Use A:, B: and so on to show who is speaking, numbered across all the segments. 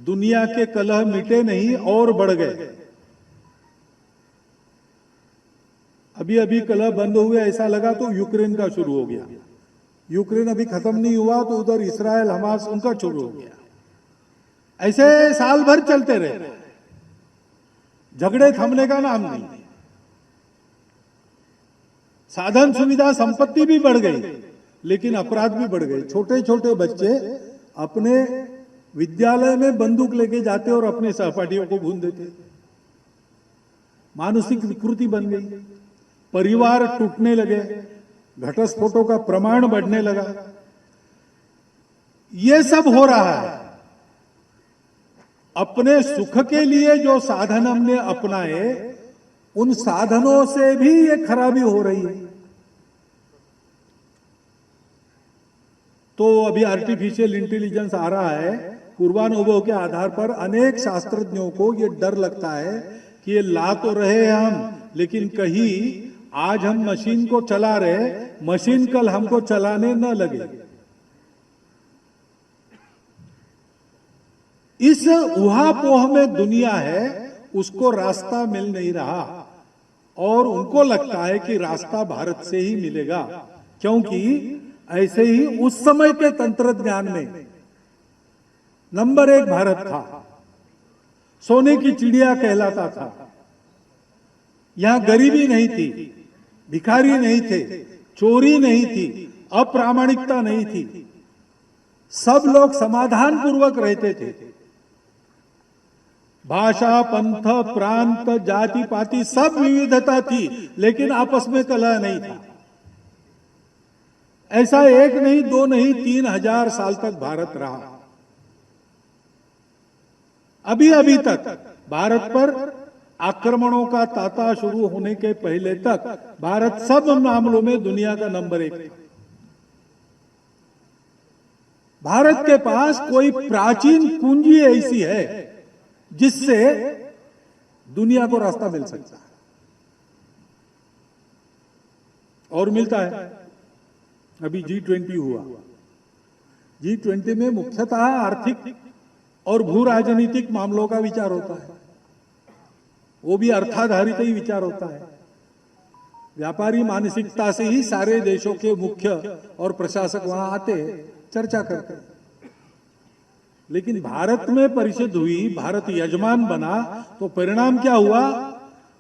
A: दुनिया के कलह मिटे नहीं और बढ़ गए। अभी अभी कलह बंद हुए ऐसा लगा तो यूक्रेन का शुरू हो गया। यूक्रेन अभी खत्म नहीं हुआ तो उधर इसराइल हमास उनका शुरू हो गया। ऐसे साल भर चलते रहे, झगड़े थमने का नाम नहीं। साधन सुविधा संपत्ति भी बढ़ गई लेकिन अपराध भी बढ़ गए। छोटे छोटे बच्चे अपने विद्यालय में बंदूक लेके जाते और अपने सहपाठियों को भून देते। मानसिक विकृति बन गई, परिवार टूटने लगे, घटस्फोटों का प्रमाण बढ़ने लगा। ये सब हो रहा है। अपने सुख के लिए जो साधन हमने अपनाए उन साधनों से भी ये खराबी हो रही है। तो अभी आर्टिफिशियल इंटेलिजेंस आ रहा है। पूर्वानुभव के आधार पर अनेक शास्त्रज्ञों को ये डर लगता है कि ये ला तो रहे हैं हम, लेकिन कहीं आज हम मशीन को चला रहे, मशीन कल हमको चलाने न लगे। इस उहापोह में दुनिया है, उसको रास्ता मिल नहीं रहा और उनको लगता है कि रास्ता भारत से ही मिलेगा, क्योंकि ऐसे ही उस समय के तंत्र ज्ञान में नंबर 1 भारत था। सोने की चिड़िया कहलाता था। यहां गरीबी नहीं थी, भिखारी नहीं थे, चोरी नहीं थी, अप्रामाणिकता नहीं थी। सब लोग समाधान पूर्वक रहते थे। भाषा, पंथ, प्रांत, जाति पाति सब विविधता थी, लेकिन आपस में कलह नहीं था। ऐसा 1 नहीं 2 नहीं 3000 साल तक भारत रहा। अभी अभी तक भारत पर आक्रमणों का तांता शुरू होने के पहले तक भारत सब मामलों में दुनिया का नंबर 1 था। भारत के पास कोई प्राचीन पूंजी ऐसी है जिससे दुनिया को रास्ता मिल सकता है और मिलता है। अभी G20 हुआ। G20 में मुख्यतः आर्थिक और भू राजनीतिक मामलों का विचार होता है। वो भी अर्थाधारित ही विचार होता है। व्यापारी मानसिकता से ही सारे देशों के मुख्य और प्रशासक वहां आते हैं, चर्चा करते हैं। लेकिन भारत में परिषद हुई, भारत यजमान बना, तो परिणाम क्या हुआ?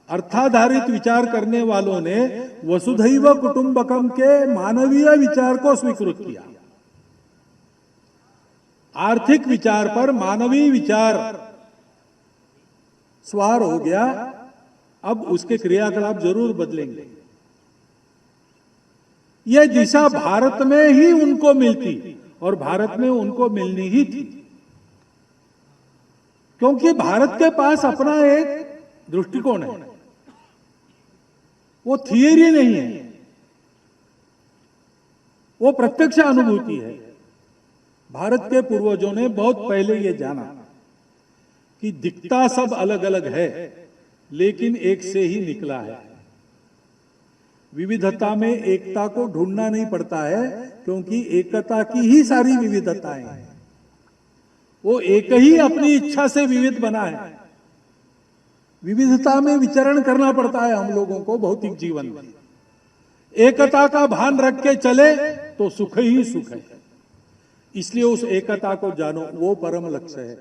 A: अर्थाधारित विचार करने वालों ने वसुधैव कुटुंबकम के मानवीय विचार को स्वीकृत किया। आर्थिक विचार पर मानवीय विचार सवार हो गया। अब उसके क्रियाकलाप जरूर बदलेंगे। यह दिशा भारत में ही उनको मिलती और भारत में उनको मिलनी ही थी, क्योंकि भारत के पास अपना एक दृष्टिकोण है। वो थियरी नहीं है, वो प्रत्यक्ष अनुभूति है। भारत के पूर्वजों ने बहुत पहले ये जाना कि दिखता सब अलग अलग है, लेकिन एक से ही निकला है। विविधता में एकता को ढूंढना नहीं पड़ता है, क्योंकि एकता की ही सारी विविधताएं हैं। वो एक ही अपनी इच्छा से विविध बना है। विविधता में विचरण करना पड़ता है हम लोगों को भौतिक जीवन में। एकता का भान रख के चले तो सुख ही सुख है। इसलिए उस एकता को जानो, वो परम लक्ष्य है।